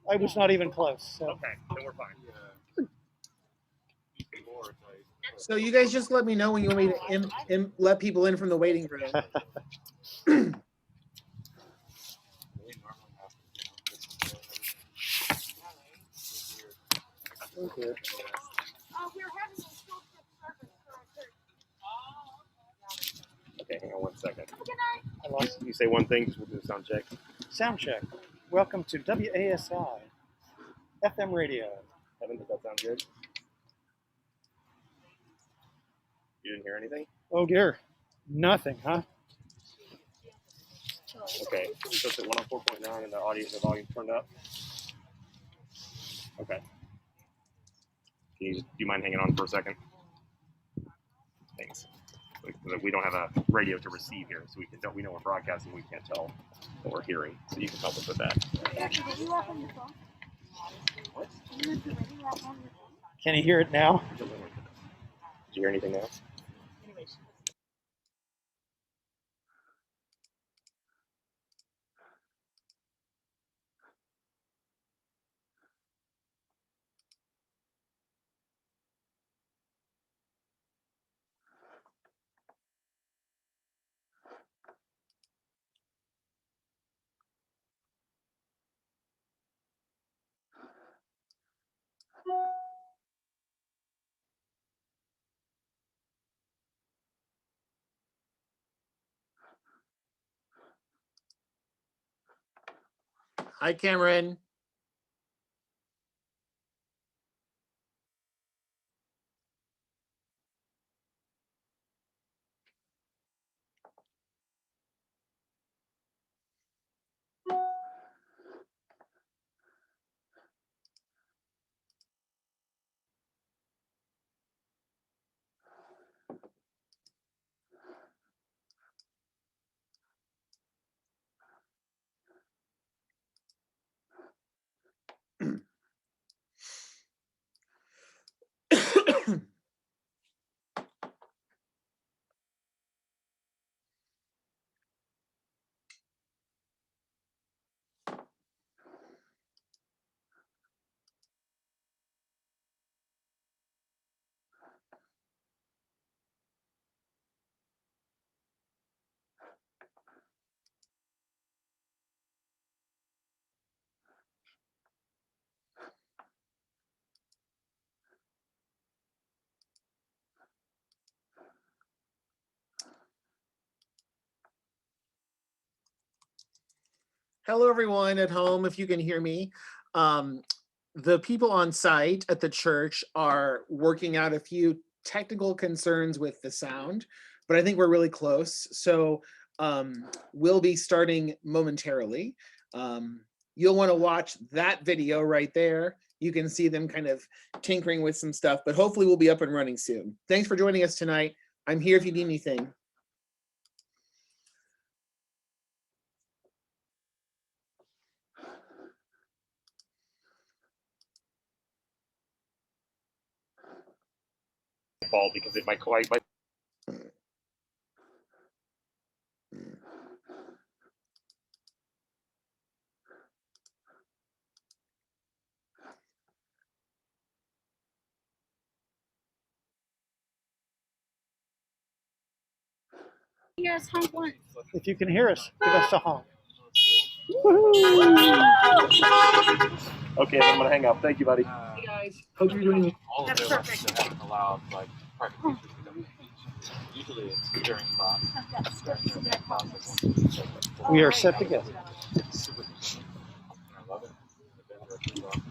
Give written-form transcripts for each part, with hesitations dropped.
I was not even close. So. Okay, then we're fine. So you guys just let me know when you want me to let people in from the waiting room. Okay. Okay, hang on 1 second. You say one thing, because we'll do a sound check. Sound check. Welcome to WASI FM radio. Evan, does that sound good? You didn't hear anything? Oh dear, nothing, huh? Okay, so it's at 104.9 and the volume turned up. Okay. Do you mind hanging on for a second? Thanks. We don't have a radio to receive here, so we know we're broadcasting. We can't tell what we're hearing, so you can help us with that. What? Can you hear it now? Did you hear anything now? Hi, Cameron. Hello, everyone at home, if you can hear me. The people on site at the church are working out a few technical concerns with the sound, but I think we're really close. So we'll be starting momentarily. You'll want to watch that video right there. You can see them kind of tinkering with some stuff, but hopefully we'll be up and running soon. Thanks for joining us tonight. I'm here if you need anything. Fault because it might. Hear us honk once. If you can hear us, give us a honk. Okay, I'm gonna hang up. Thank you, buddy. Hey guys, hope you're doing All That's of their perfect. lessons haven't allowed like private teachers to come teach. Usually it's during class. During their classes. We are set to go. It's super convenient. And I love it. The better it turns out.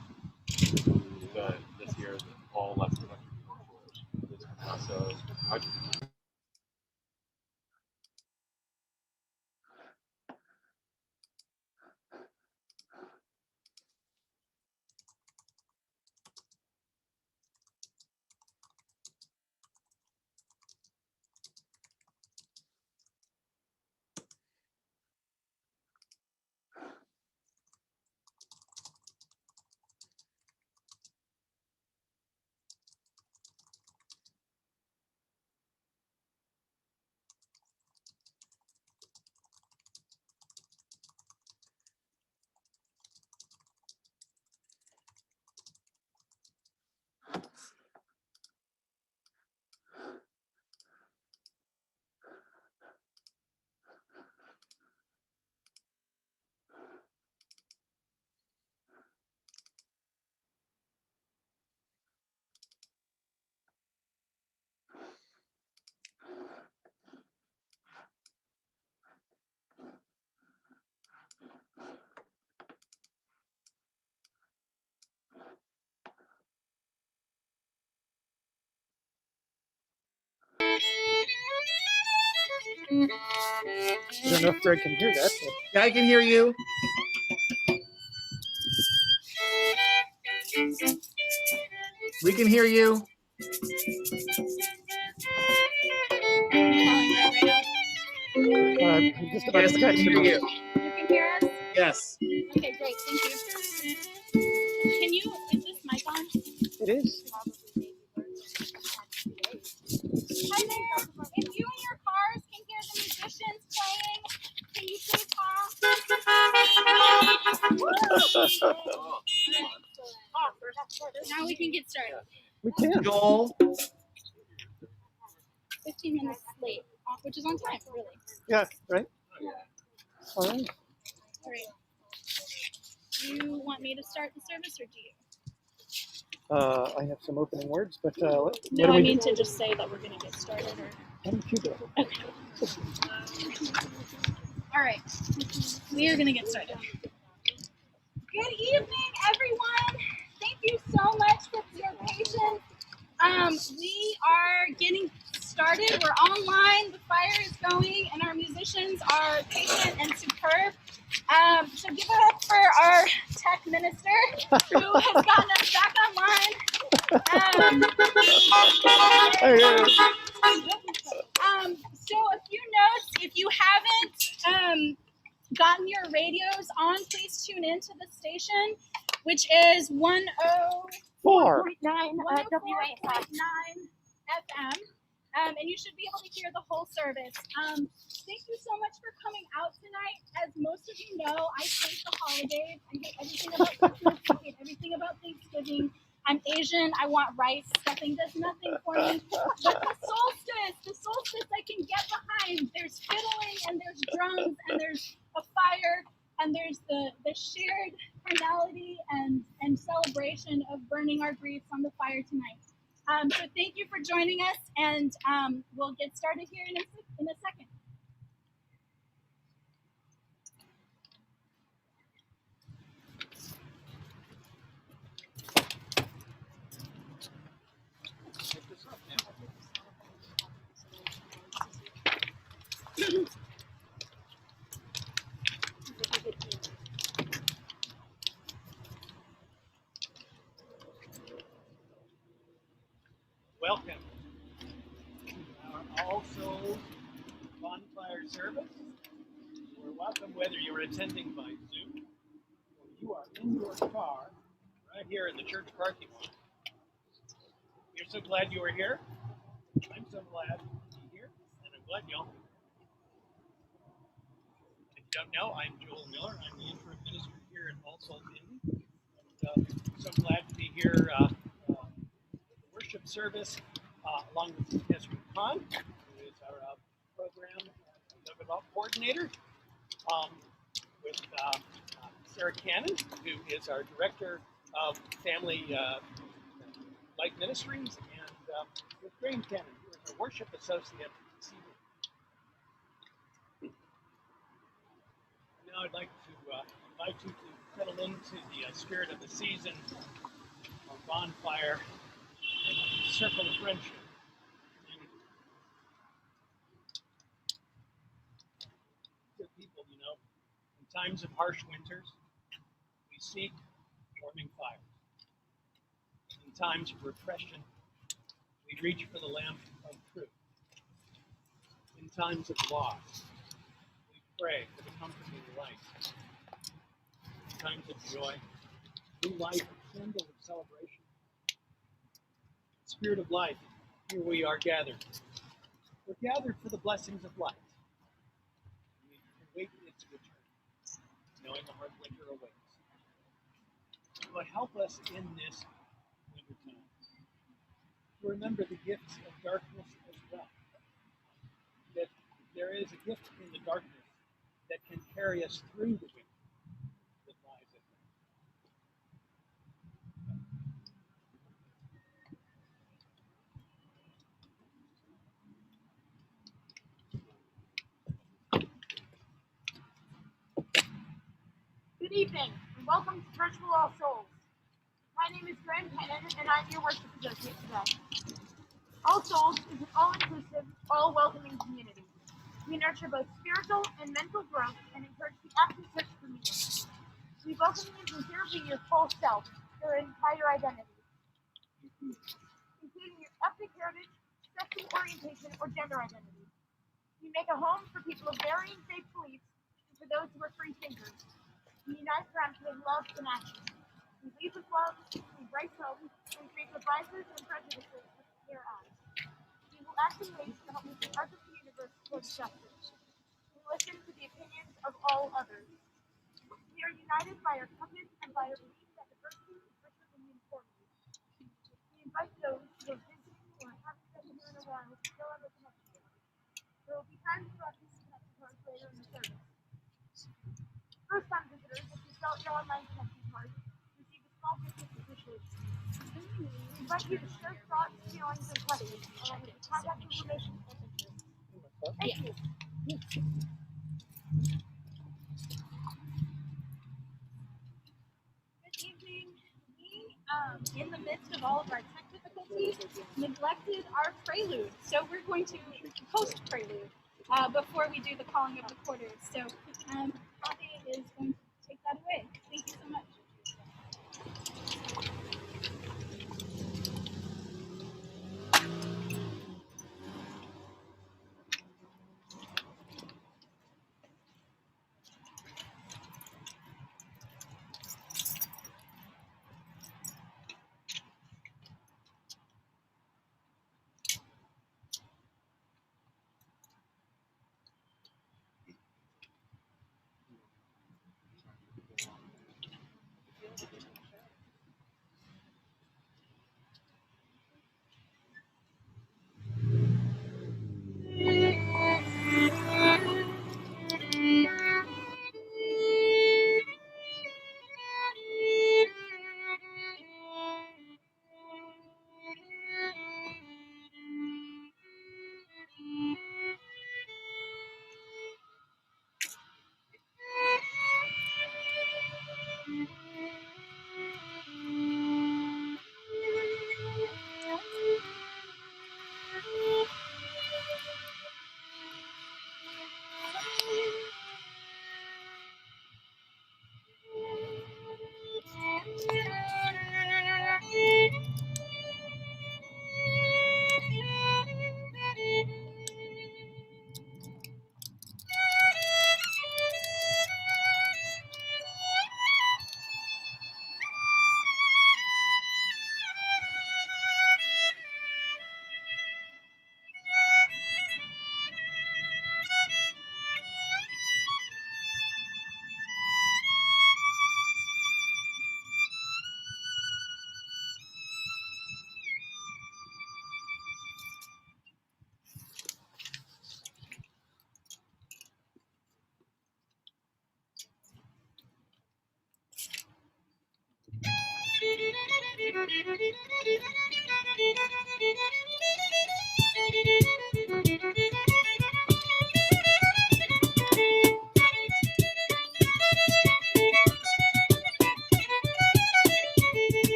But this year all lessons have to be so I I don't know if Greg can hear that. Yeah, I can hear you. We can hear you. I'm just about Yes, to I can text hear him. you. You can hear us? Yes. Okay, great. Thank you. Can you, is this mic on? It is. Hi there. If you in your cars can hear the musicians playing, can you please Now we can get started. We can. Joel. 15 minutes late, which is on time, really. Yeah, right? All right. All right. Do you want me to start the service or do you? I have some opening words, but what No, do I we mean to just say that we're going to get started. Or... How did you do it? Okay. All right. We are going to get started. Good evening, everyone. Thank you so much for your patience. We are getting started. We're online. The fire is going, and our musicians are patient and superb. So give it up for our tech minister who has gotten us back online. So a few notes. If you haven't gotten your radios on, please tune in to the station, which is 104.9 FM. And you should be able to hear the whole service. Thank you so much for coming out tonight. As most of you know, I hate the holidays. I hate everything about Christmas. I hate everything about Thanksgiving. I'm Asian. I want rice. Stuffing does nothing for me. But the solstice I can get behind. There's fiddling and there's drums and there's a fire and there's the shared carnality and celebration of burning our griefs on the fire tonight. So thank you for joining us, and we'll get started here in a second. Welcome to our All Souls bonfire service. You're welcome whether you're attending by Zoom or you are in your car right here in the church parking lot. We're so glad you are here. I'm so glad to be here, and I'm glad y'all. If you don't know, I'm Joel Miller. I'm the interim minister here at All Souls Inn. And so glad to be here with the worship service along with Ezra Khan, who is our program development coordinator, with Sarah Cannon, who is our director of family life ministries, and with Graham Cannon, who is our worship associate. Now I'd like to invite you to settle into the spirit of the season of bonfire and circle of friendship. Good people, you know, in times of harsh winters, we seek warming fires. In times of repression, we reach for the lamp of truth. In times of loss, we pray for the comforting light. In times of joy, we light a candle of celebration. Spirit of life, here we are gathered. We're gathered for the blessings of life. We await its return, knowing a hard winter awaits. But help us in this winter time to remember the gifts of darkness as well. That there is a gift in the darkness that can carry us through the winter that lies ahead. Good evening, and welcome to Virtual All Souls. My name is Graham Cannon, and I'm your worship associate today. All Souls is an all-inclusive, all-welcoming community. We nurture both spiritual and mental growth and encourage the active search for meaning. We welcome you to consider being your full self, your entire identity, including your ethnic heritage, sexual orientation, or gender identity. We make a home for people of varying faith beliefs and for those who are free thinkers. We unite around creating love and action. We lead with love, we embrace hope, and create with biases and prejudices with clear eyes. We will act in ways to help move the arc of the universe towards justice. We listen to the opinions of all others. We are united by our covenant and by our belief that diversity is richer than uniformity. We invite those who are visiting or haven't been here in a while to fill out a connection card. There will be time for us to connect cards later in the service. First-time visitors, if you fill out your online connection card, receive a small gift of appreciation. We invite you to share thoughts, feelings, and questions along with the contact information and interests. Thank you. Good evening. We, in the midst of all of our tech difficulties, neglected our prelude. So we're going to post prelude before we do the calling of the quarters. So Kathy is going to take that away. Thank you so much.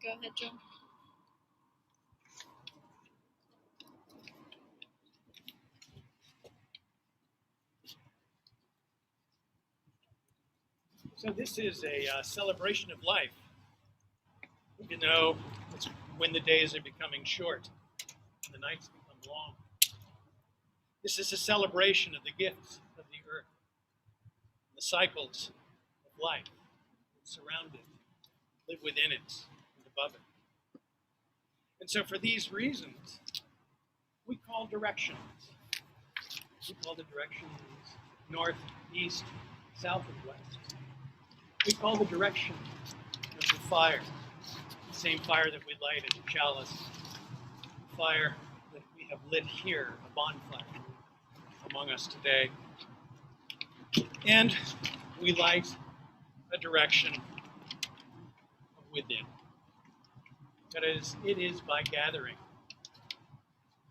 Go ahead, Joe. So this is a celebration of life. You know, it's when the days are becoming short and the nights become long. This is a celebration of the gifts of the earth, the cycles of life that surround it, live within it, and above it. And so for these reasons, we call directions. We call the directions north, east, south, and west. We call the direction of the fire, the same fire that we light in the chalice, the fire that we have lit here, a bonfire among us today. And we light a direction of within. That is, it is by gathering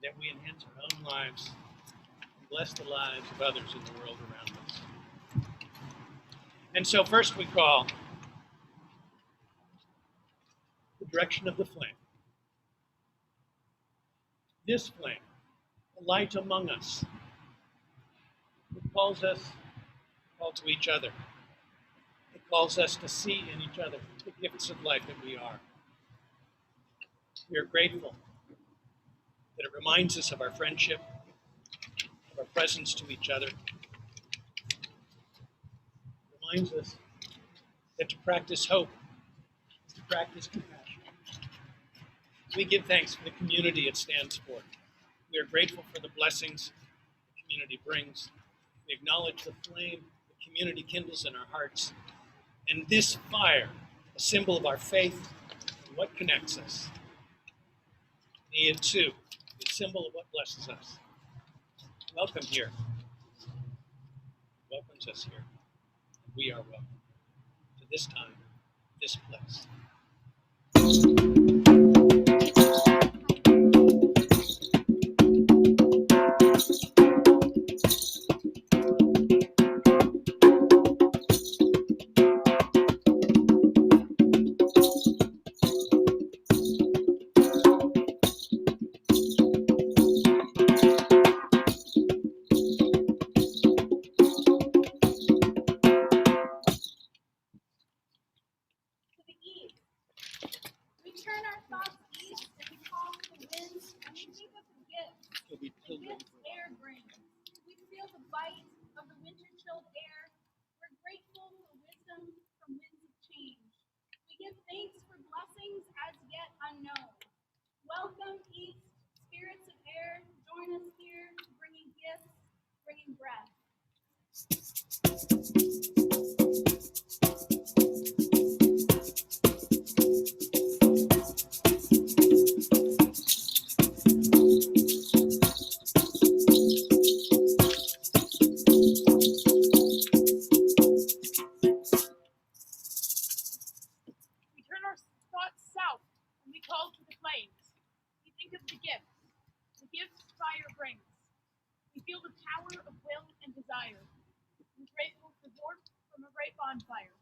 that we enhance our own lives and bless the lives of others in the world around us. And so first we call the direction of the flame. This flame, a light among us, it calls us call to each other. It calls us to see in each other the gifts of life that we are. We are grateful that it reminds us of our friendship, of our presence to each other. It reminds us that to practice hope is to practice compassion. We give thanks for the community it stands for. We are grateful for the blessings the community brings. We acknowledge the flame the community kindles in our hearts. And this fire, a symbol of our faith and what connects us. It too is a symbol of what blesses us. Welcome here. Welcomes us here. We are welcome to this time, this place. Welcome, East, spirits of air, join us here, bringing gifts, bringing breath. We turn our thoughts south and we call to the flames. We think of the gifts fire brings. We feel the power of will and desire. We're grateful for warmth from a bright bonfire.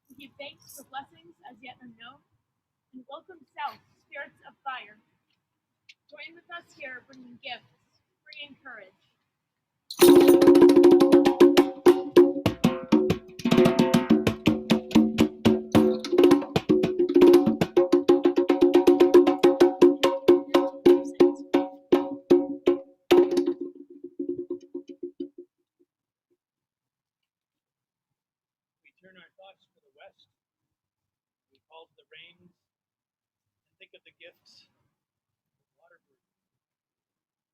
We give thanks for blessings as yet unknown, and welcome south, spirits of fire. Join with us here, bringing gifts, bringing courage. We turn our thoughts to the west. We call to the rains and think of the gifts of water breathing.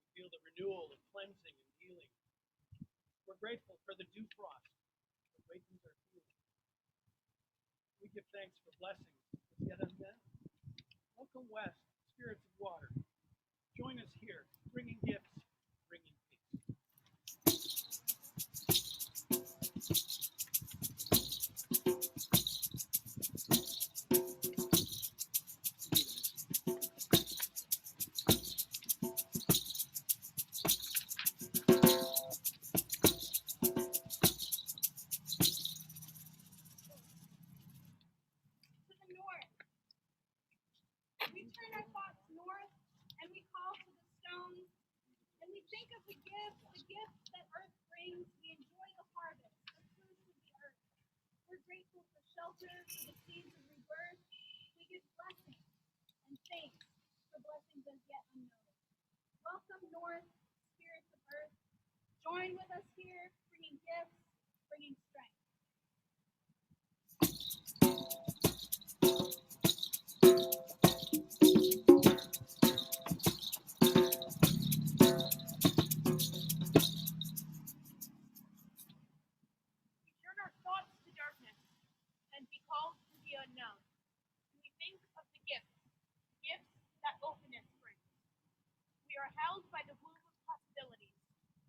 We feel the renewal of cleansing and healing. We're grateful for the dew frost that wakens our feelings. We give thanks for blessings yet undone. Welcome west, spirits of water. Join us here, bringing gifts, bringing peace. To the north. We turn our thoughts north and we call to the stones and we think of the gifts that earth brings. We enjoy the harvest, the fruits of the earth. We're grateful for shelter, for the seeds of rebirth. We give blessings and thanks for blessings as yet unknown. Welcome north, spirits of earth. Join with us here, bringing gifts, bringing strength. We turn our thoughts to darkness and be called to the unknown. We think of the gifts that openness brings. We are held by the womb of possibilities.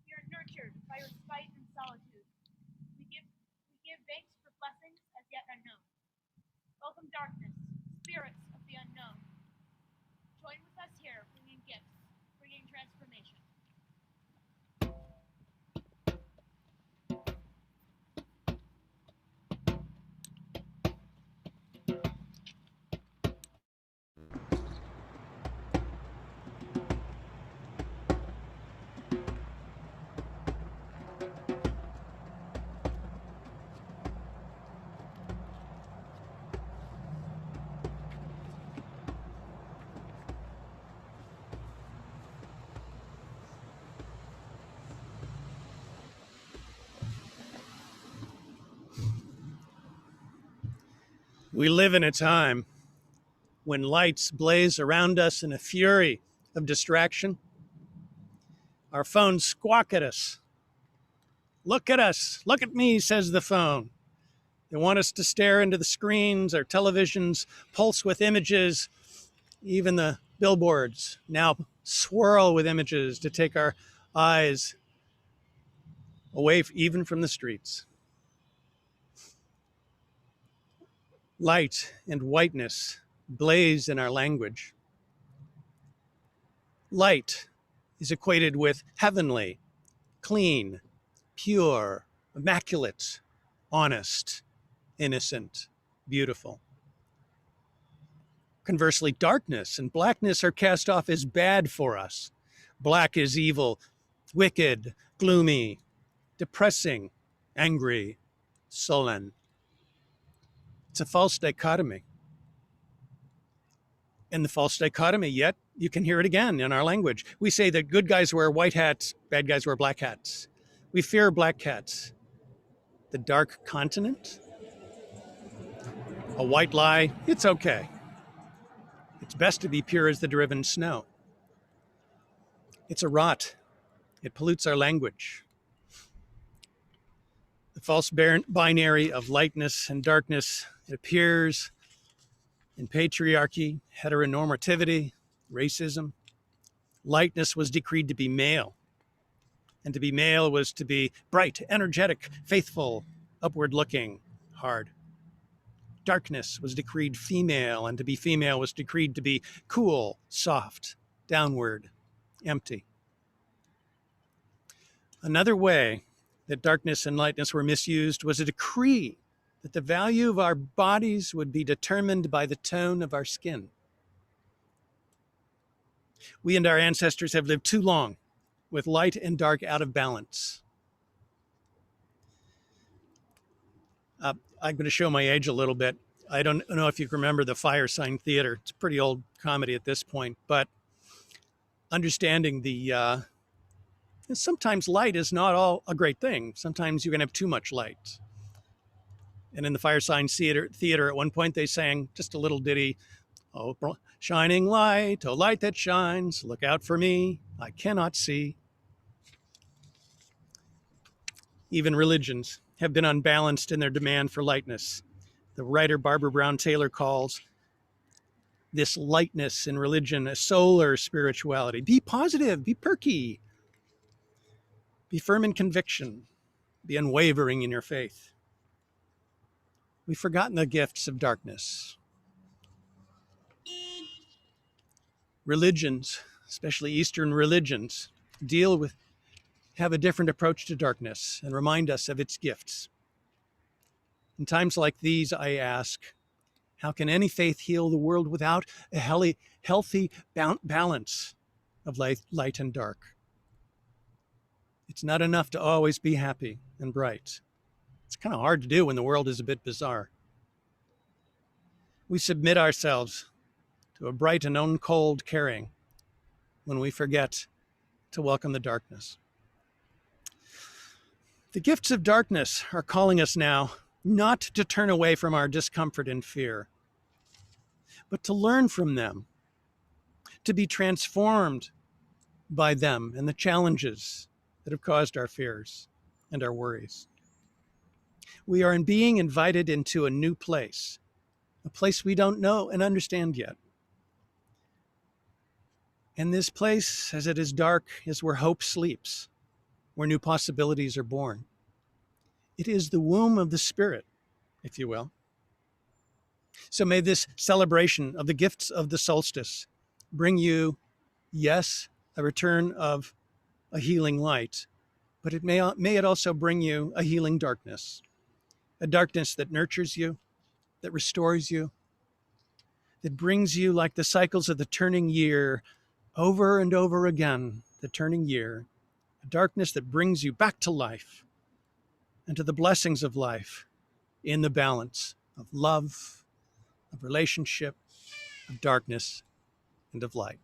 We are nurtured by respite and solitude. We give thanks for blessings as yet unknown. Welcome darkness, spirits of the unknown. Join with us here, bringing gifts, bringing transformation. We live in a time when lights blaze around us in a fury of distraction. Our phones squawk at us. Look at us. Look at me, says the phone. They want us to stare into the screens. Our televisions pulse with images. Even the billboards now swirl with images to take our eyes away even from the streets. Light and whiteness blaze in our language. Light is equated with heavenly, clean, pure, immaculate, honest, innocent, beautiful. Conversely, darkness and blackness are cast off as bad for us. Black is evil, wicked, gloomy, depressing, angry, sullen. It's a false dichotomy. And the false dichotomy, yet you can hear it again in our language. We say that good guys wear white hats, bad guys wear black hats. We fear black cats. The dark continent? A white lie, it's okay. It's best to be pure as the driven snow. It's a rot. It pollutes our language. The false binary of lightness and darkness, it appears in patriarchy, heteronormativity, racism. Lightness was decreed to be male. And to be male was to be bright, energetic, faithful, upward looking, hard. Darkness was decreed female, and to be female was decreed to be cool, soft, downward, empty. Another way that darkness and lightness were misused was a decree that the value of our bodies would be determined by the tone of our skin. We and our ancestors have lived too long with light and dark out of balance. I'm going to show my age a little bit. I don't know if you remember the Firesign Theater. It's a pretty old comedy at this point, but understanding the sometimes light is not all a great thing. Sometimes you can have too much light. And in the Firesign Theater, at one point they sang just a little ditty, "Oh, shining light, oh light that shines, look out for me, I cannot see." Even religions have been unbalanced in their demand for lightness. The writer Barbara Brown Taylor calls this lightness in religion a solar spirituality. Be positive, be perky, be firm in conviction, be unwavering in your faith. We've forgotten the gifts of darkness. Religions, especially Eastern religions, have a different approach to darkness and remind us of its gifts. In times like these, I ask, how can any faith heal the world without a healthy balance of light and dark? It's not enough to always be happy and bright. It's kind of hard to do when the world is a bit bizarre. We submit ourselves to a bright and uncold caring when we forget to welcome the darkness. The gifts of darkness are calling us now not to turn away from our discomfort and fear, but to learn from them, to be transformed by them and the challenges that have caused our fears and our worries. We are being invited into a new place, a place we don't know and understand yet. And this place, as it is dark, is where hope sleeps, where new possibilities are born. It is the womb of the Spirit, if you will. So may this celebration of the gifts of the solstice bring you, yes, a return of a healing light, but may it also bring you a healing darkness, a darkness that nurtures you, that restores you, that brings you like the cycles of the turning year over and over again, the turning year, a darkness that brings you back to life and to the blessings of life in the balance of love, of relationship, of darkness, and of light.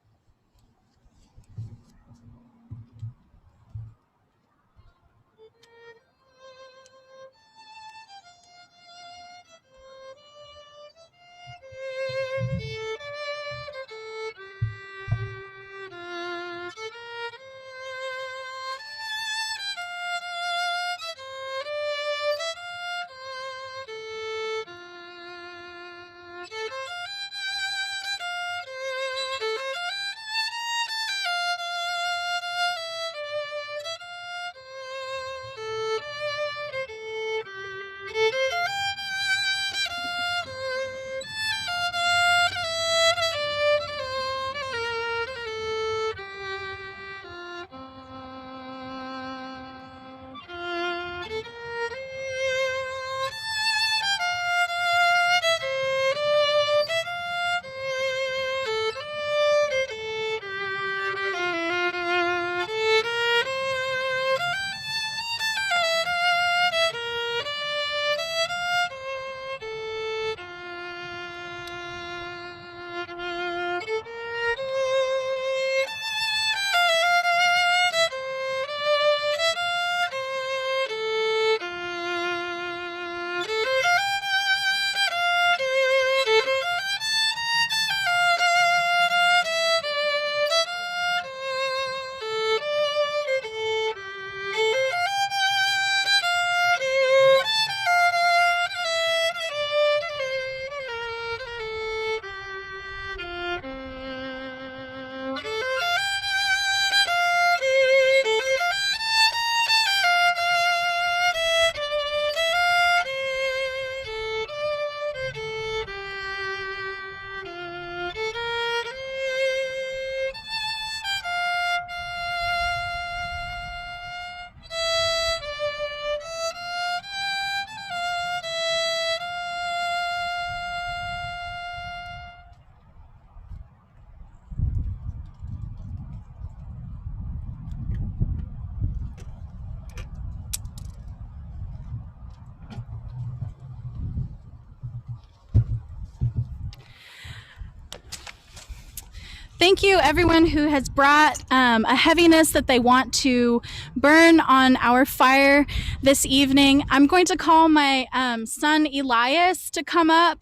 Thank you, everyone who has brought a heaviness that they want to burn on our fire this evening. I'm going to call my son Elias to come up.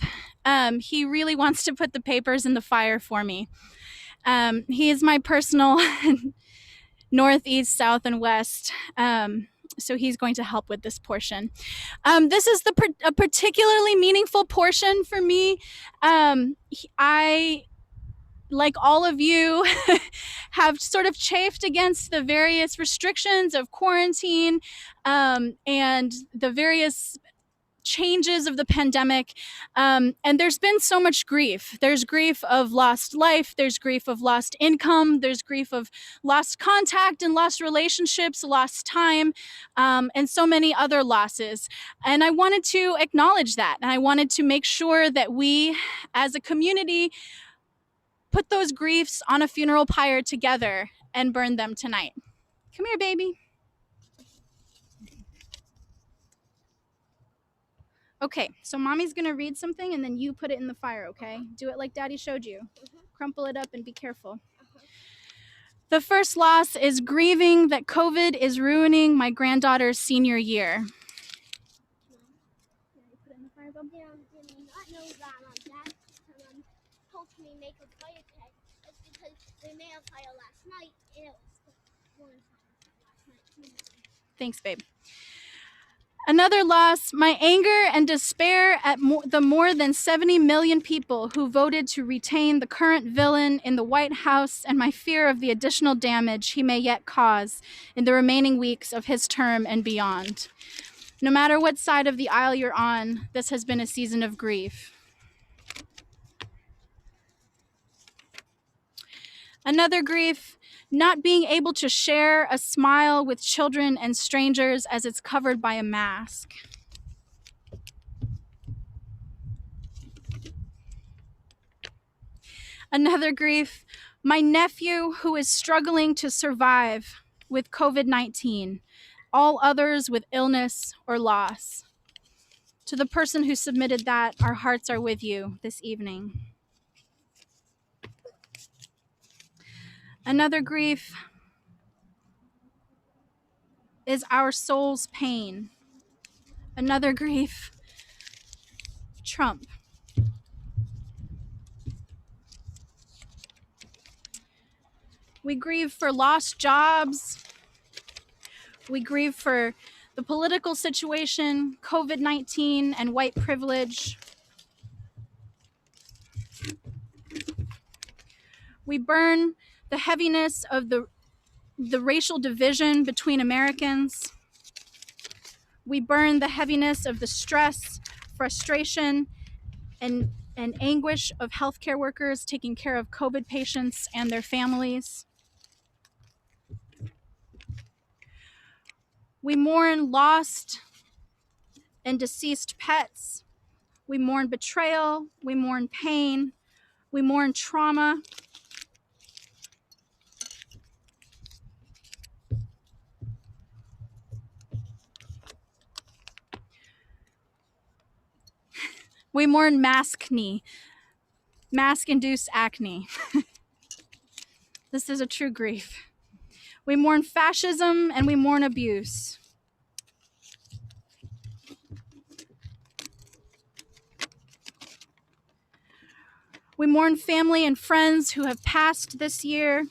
He really wants to put the papers in the fire for me. He is my personal north, east, south, and west. So he's going to help with this portion. This is a particularly meaningful portion for me. I, like all of you, have sort of chafed against the various restrictions of quarantine and the various changes of the pandemic. And there's been so much grief. There's grief of lost life. There's grief of lost income. There's grief of lost contact and lost relationships, lost time, and so many other losses. And I wanted to acknowledge that. And I wanted to make sure that we, as a community, put those griefs on a funeral pyre together and burn them tonight. Come here, baby. Okay, so mommy's gonna read something and then you put it in the fire, okay? Do it like daddy showed you. Crumple it up and be careful. The first loss is grieving that COVID is ruining my granddaughter's senior year. Yeah, did not know that Dad told me make a fire pit. That's because they made a fire last night and it was one last night. Thanks, babe. Another loss, my anger and despair at the more than 70 million people who voted to retain the current villain in the White House, and my fear of the additional damage he may yet cause in the remaining weeks of his term and beyond. No matter what side of the aisle you're on, this has been a season of grief. Another grief, not being able to share a smile with children and strangers as it's covered by a mask. Another grief, my nephew who is struggling to survive with COVID-19, all others with illness or loss. To the person who submitted that, our hearts are with you this evening. Another grief is our soul's pain. Another grief, Trump. We grieve for lost jobs. We grieve for the political situation, COVID-19, and white privilege. We burn the heaviness of the racial division between Americans. We burn the heaviness of the stress, frustration, and anguish of healthcare workers taking care of COVID patients and their families. We mourn lost and deceased pets. We mourn betrayal. We mourn pain. We mourn trauma. We mourn maskne, mask-induced acne. This is a true grief. We mourn fascism and we mourn abuse. We mourn family and friends who have passed this year,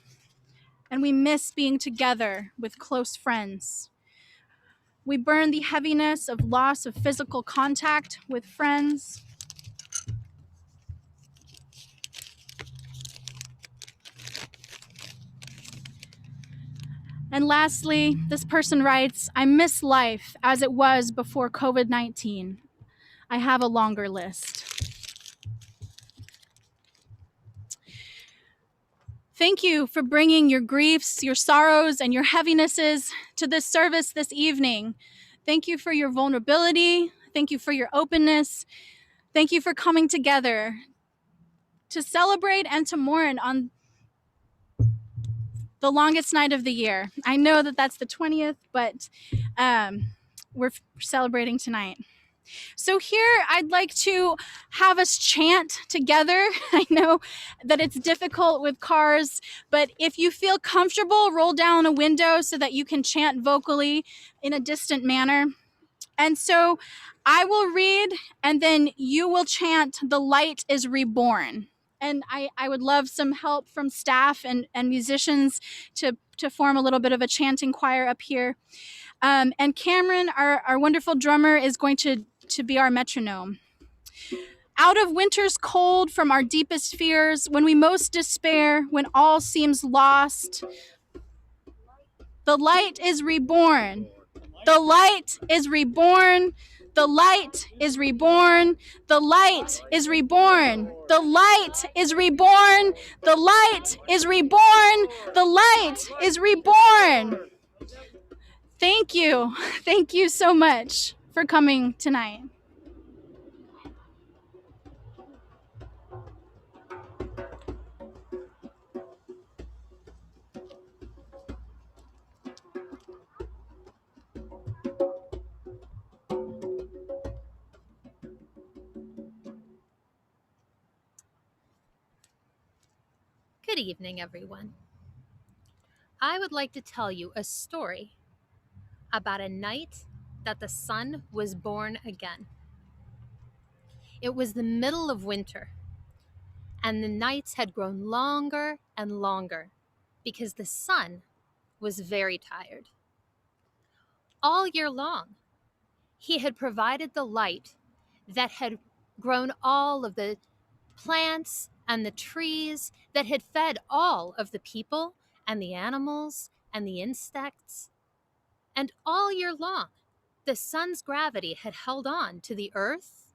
and we miss being together with close friends. We burn the heaviness of loss of physical contact with friends. And lastly, this person writes, I miss life as it was before COVID-19. I have a longer list. Thank you for bringing your griefs, your sorrows, and your heavinesses to this service this evening. Thank you for your vulnerability. Thank you for your openness. Thank you for coming together to celebrate and to mourn on the longest night of the year. I know that that's the 20th, but we're celebrating tonight. So here I'd like to have us chant together. I know that it's difficult with cars, but if you feel comfortable, roll down a window so that you can chant vocally in a distant manner. And so I will read, and then you will chant, "The light is reborn." And I would love some help from staff and musicians to form a little bit of a chanting choir up here. And Cameron, our wonderful drummer, is going to be our metronome. Out of winter's cold, from our deepest fears, when we most despair, when all seems lost, the light is reborn. The light is reborn. The light is reborn. The light is reborn. The light is reborn. The light is reborn. The light is reborn. Thank you. Thank you so much for coming tonight. Good evening, everyone. I would like to tell you a story about a night that the sun was born again. It was the middle of winter, and the nights had grown longer and longer because the sun was very tired. All year long, he had provided the light that had grown all of the plants and the trees, that had fed all of the people and the animals and the insects. And all year long, the sun's gravity had held on to the earth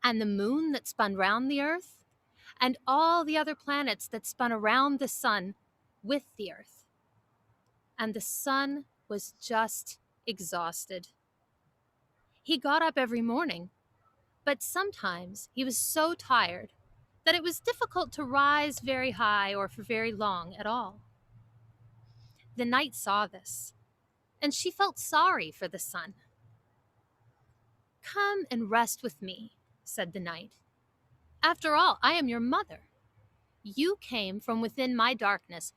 and the moon that spun round the earth and all the other planets that spun around the sun with the earth. And the sun was just exhausted. He got up every morning, but sometimes he was so tired that it was difficult to rise very high or for very long at all. The night saw this, and she felt sorry for the sun. "Come and rest with me," said the night. "After all, I am your mother. You came from within my darkness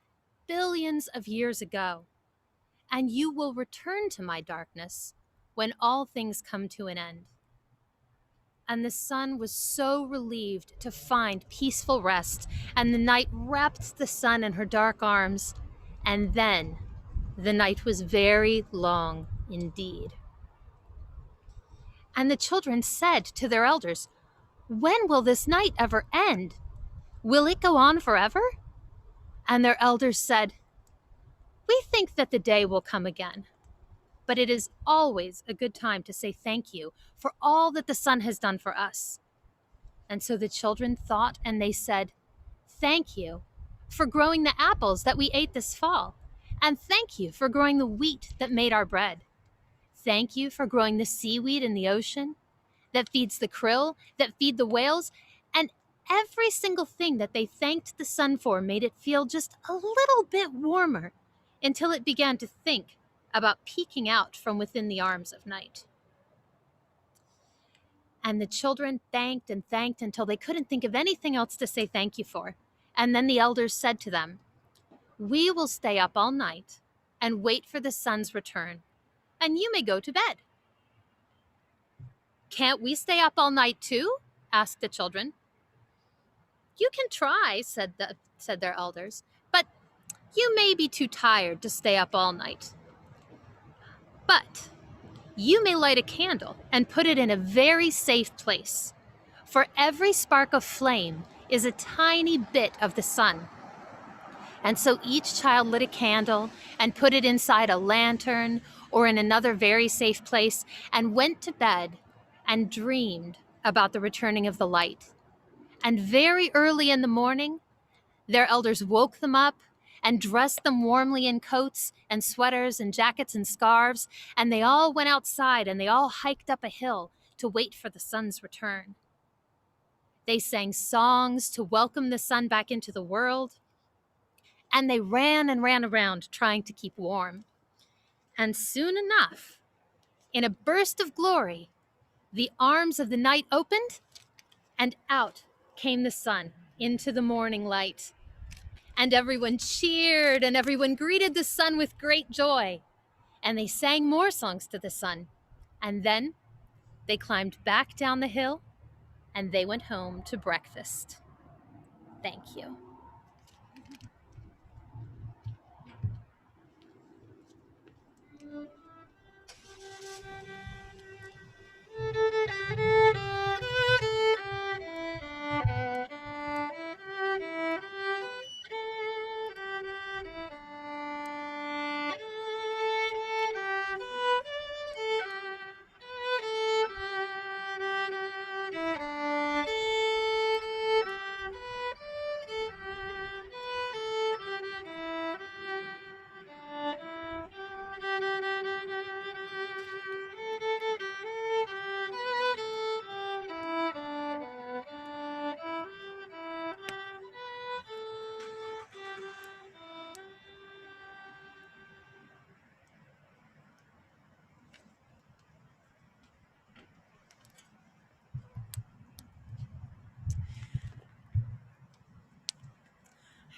billions of years ago, and you will return to my darkness when all things come to an end." And the sun was so relieved to find peaceful rest, and the night wrapped the sun in her dark arms, and then the night was very long indeed. And the children said to their elders, "When will this night ever end? Will it go on forever?" And their elders said, "We think that the day will come again, but it is always a good time to say thank you for all that the sun has done for us." And so the children thought, and they said, "Thank you for growing the apples that we ate this fall, and thank you for growing the wheat that made our bread. Thank you for growing the seaweed in the ocean that feeds the krill, that feed the whales." And every single thing that they thanked the sun for made it feel just a little bit warmer until it began to think about peeking out from within the arms of night. And the children thanked and thanked until they couldn't think of anything else to say thank you for. And then the elders said to them, "We will stay up all night and wait for the sun's return, and you may go to bed." "Can't we stay up all night too?" asked the children. "You can try," said their elders, "but you may be too tired to stay up all night. But you may light a candle and put it in a very safe place, for every spark of flame is a tiny bit of the sun." And so each child lit a candle and put it inside a lantern or in another very safe place and went to bed and dreamed about the returning of the light. And very early in the morning, their elders woke them up and dressed them warmly in coats and sweaters and jackets and scarves, and they all went outside and they all hiked up a hill to wait for the sun's return. They sang songs to welcome the sun back into the world, and they ran and ran around trying to keep warm. And soon enough, in a burst of glory, the arms of the night opened, and out came the sun into the morning light. And everyone cheered, and everyone greeted the sun with great joy. And they sang more songs to the sun. And then they climbed back down the hill, and they went home to breakfast. Thank you.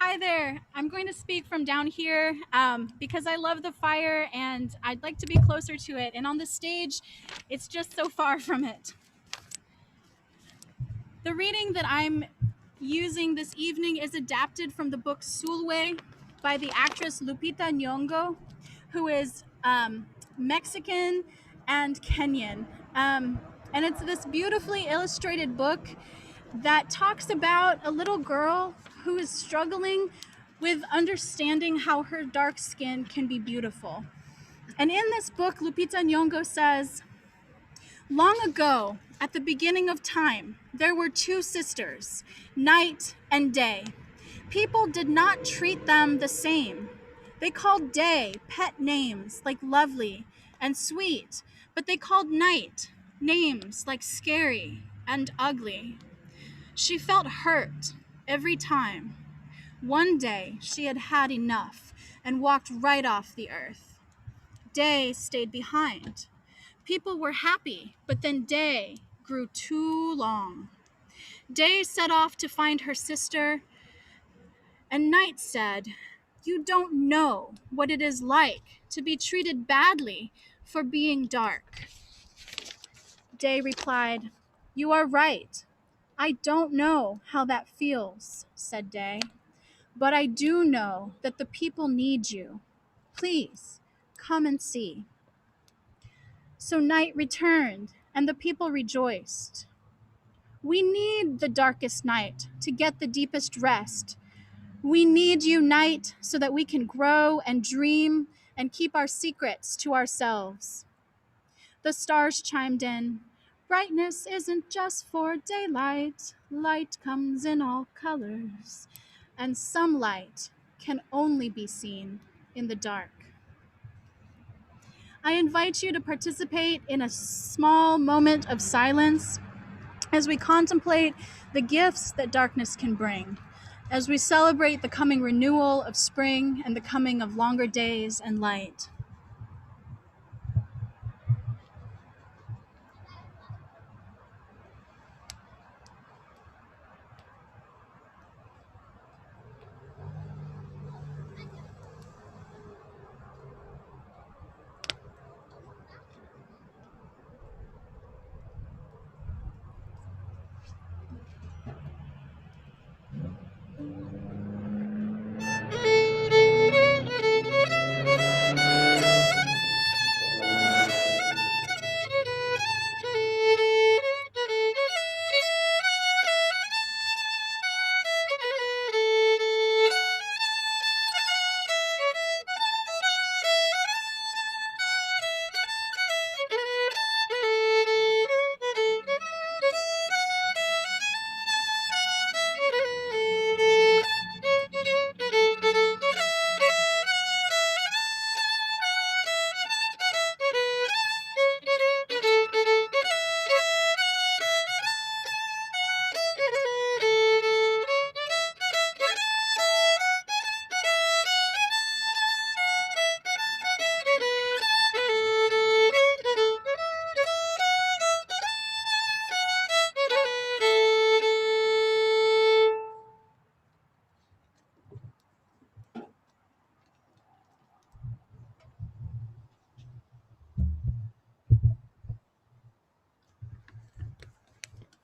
Hi there. I'm going to speak from down here because I love the fire and I'd like to be closer to it. And on the stage, it's just so far from it. The reading that I'm using this evening is adapted from the book Sulwe by the actress Lupita Nyong'o, who is Mexican and Kenyan. And it's this beautifully illustrated book that talks about a little girl who is struggling with understanding how her dark skin can be beautiful. And in this book, Lupita Nyong'o says, "Long ago, at the beginning of time, there were two sisters, night and day. People did not treat them the same. They called day pet names like lovely and sweet, but they called night names like scary and ugly. She felt hurt every time. One day, she had had enough and walked right off the earth. Day stayed behind. People were happy, but then day grew too long. Day set off to find her sister, and night said, 'You don't know what it is like to be treated badly for being dark.' Day replied, 'You are right. I don't know how that feels,' said Day, 'but I do know that the people need you. Please, come and see.' So night returned, and the people rejoiced. We need the darkest night to get the deepest rest. We need you, night, so that we can grow and dream and keep our secrets to ourselves." The stars chimed in, "Brightness isn't just for daylight. Light comes in all colors, and some light can only be seen in the dark." I invite you to participate in a small moment of silence as we contemplate the gifts that darkness can bring, as we celebrate the coming renewal of spring and the coming of longer days and light.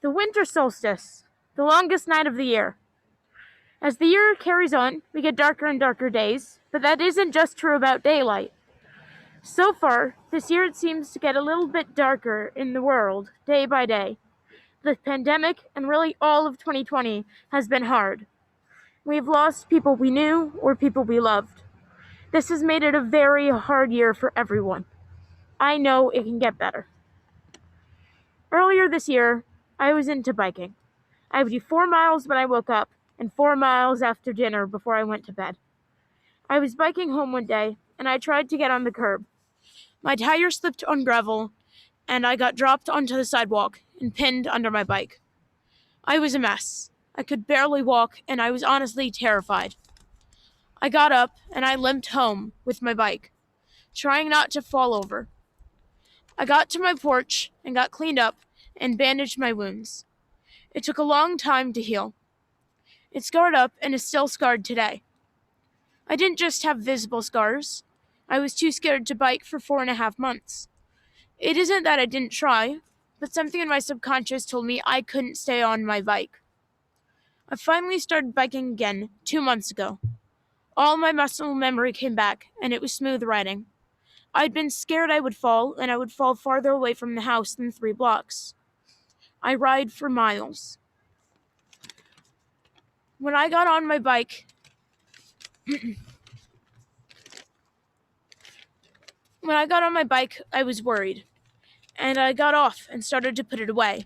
The winter solstice, the longest night of the year. As the year carries on, we get darker and darker days, but that isn't just true about daylight. So far, this year it seems to get a little bit darker in the world, day by day. The pandemic, and really all of 2020, has been hard. We've lost people we knew or people we loved. This has made it a very hard year for everyone. I know it can get better. Earlier this year, I was into biking. I would do 4 miles when I woke up and 4 miles after dinner before I went to bed. I was biking home one day and I tried to get on the curb. My tire slipped on gravel and I got dropped onto the sidewalk and pinned under my bike. I was a mess. I could barely walk and I was honestly terrified. I got up and I limped home with my bike, trying not to fall over. I got to my porch and got cleaned up and bandaged my wounds. It took a long time to heal. It scarred up and is still scarred today. I didn't just have visible scars. I was too scared to bike for 4.5 months. It isn't that I didn't try, but something in my subconscious told me I couldn't stay on my bike. I finally started biking again 2 months ago. All my muscle memory came back, and it was smooth riding. I'd been scared I would fall, and I would fall farther away from the house than 3 blocks. I ride for miles. When I got on my bike, I was worried, and I got off and started to put it away.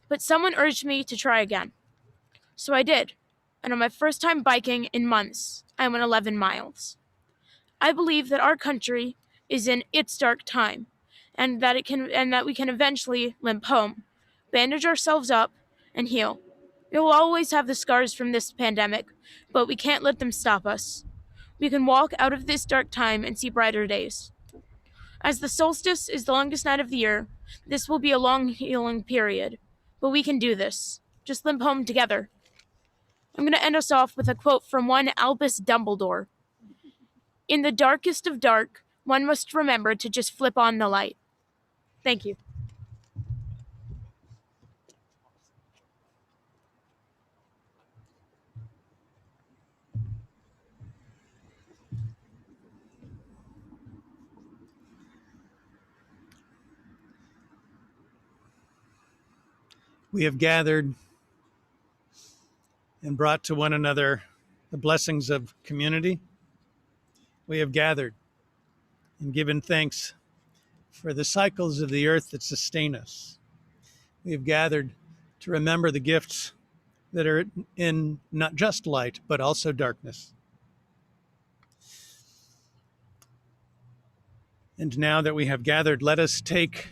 But someone urged me to try again. So I did, and on my first time biking in months, I went 11 miles. I believe that our country is in its dark time, and that we can eventually limp home, bandage ourselves up, and heal. We will always have the scars from this pandemic, but we can't let them stop us. We can walk out of this dark time and see brighter days. As the solstice is the longest night of the year, this will be a long healing period, but we can do this. Just limp home together. I'm going to end us off with a quote from one Albus Dumbledore. In the darkest of dark, one must remember to just flip on the light. Thank you. We have gathered and brought to one another the blessings of community. We have gathered and given thanks for the cycles of the earth that sustain us. We have gathered to remember the gifts that are in not just light, but also darkness. And now that we have gathered, let us take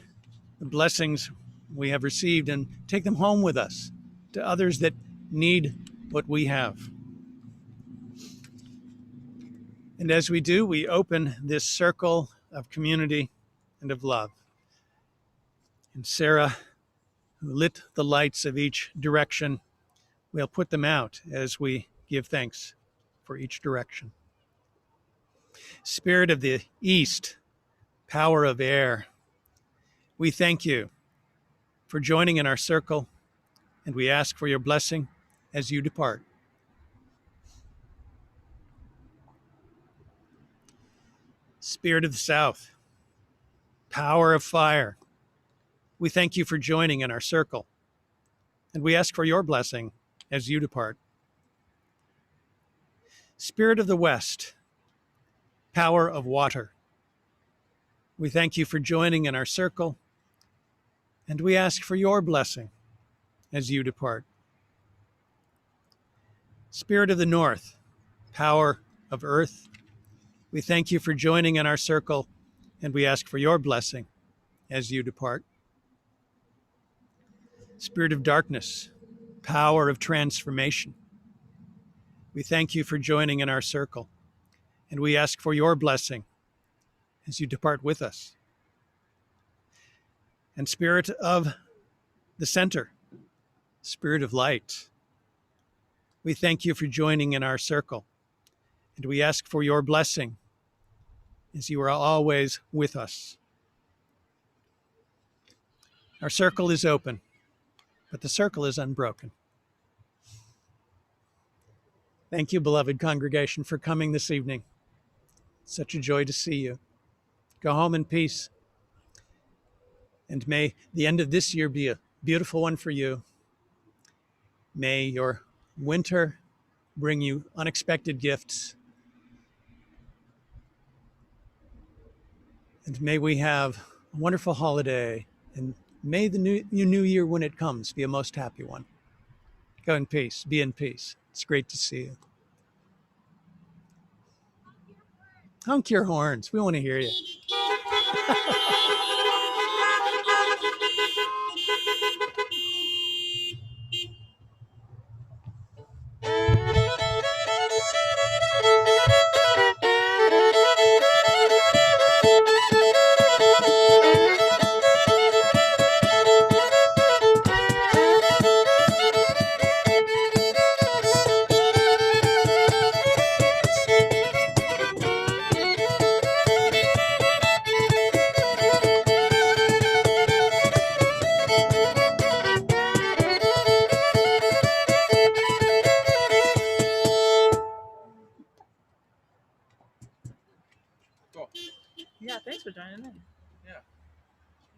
the blessings we have received and take them home with us to others that need what we have. And as we do, we open this circle of community and of love. And Sarah, who lit the lights of each direction, will put them out as we give thanks for each direction. Spirit of the East, power of air, we thank you for joining in our circle, and we ask for your blessing as you depart. Spirit of the South, power of fire, we thank you for joining in our circle, and we ask for your blessing as you depart. Spirit of the West, power of water, we thank you for joining in our circle, and we ask for your blessing as you depart. Spirit of the North, power of earth, we thank you for joining in our circle, and we ask for your blessing as you depart. Spirit of darkness, power of transformation, we thank you for joining in our circle, and we ask for your blessing as you depart with us. And Spirit of the center, Spirit of light, we thank you for joining in our circle, and we ask for your blessing as you are always with us. Our circle is open, but the circle is unbroken. Thank you, beloved congregation, for coming this evening. Such a joy to see you. Go home in peace. And may the end of this year be a beautiful one for you. May your winter bring you unexpected gifts. And may we have a wonderful holiday. And may the new year, when it comes, be a most happy one. Go in peace. Be in peace. It's great to see you. Honk your horns. We want to hear you. joining in. Yeah.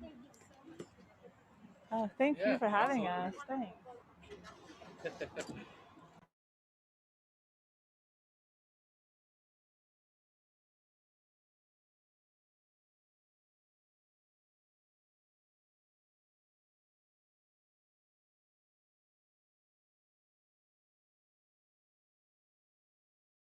Thank you so much. Thank Yeah, you for having us. absolutely. Thanks.